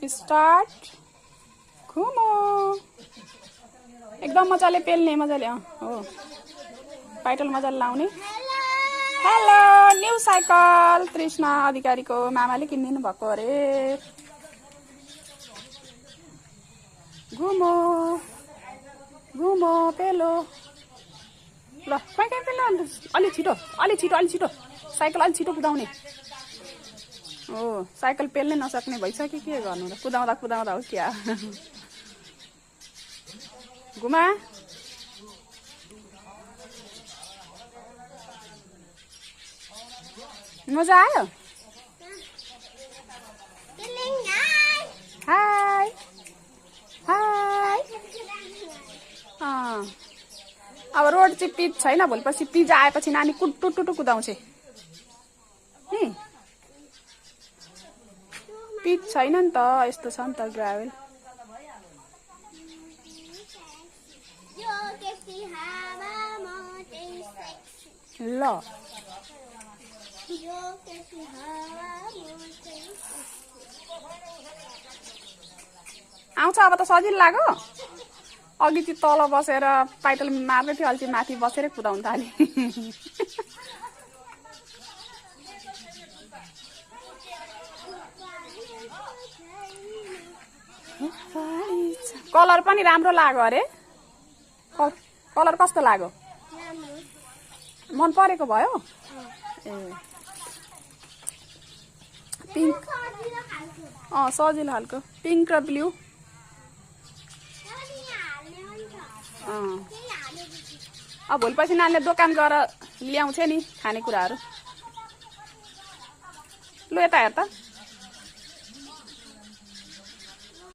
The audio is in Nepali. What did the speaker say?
स्टार्ट घुमो एकदम मजाले पेल्ने मजाले हो पाइटल मजाले लाउने हेलो न्यू साइकल कृष्ण अधिकारीको मामाले किनिदिनु भएको अरे घुमो घुमो पेलो ल कहीँ कहीँ पेलो अलि छिटो साइकल अलि छिटो कुदाउने हो साइकल पेल्नै नसक्ने भइसक्यो के गर्नु र कुदाउँदा कुदाउँदा हो क्या घुमा मजा आयो हाय हाय अब रोड चाहिँ पिच छैन भोलिपर्सि पिच आएपछि नानी टुटु कुदाउँछ पिच छैन नि त यस्तो छ नि त ग्राभल ल आउँछ अब त सजिलो लाग्यो अघि त्यो तल बसेर पाइटल मार्दै थियो अहिले माथि बसेरै कुदाउनु थाल्यो कलर पनि राम्रो लाग्यो अरे कलर कस्तो लाग्यो मन परेको भयो ए पिङ्क सजिलो खालको पिङ्क र ब्लू अब भोलिपर्सि नानीले दोकान गएर ल्याउँछ नि खानेकुराहरू लु यता हेर त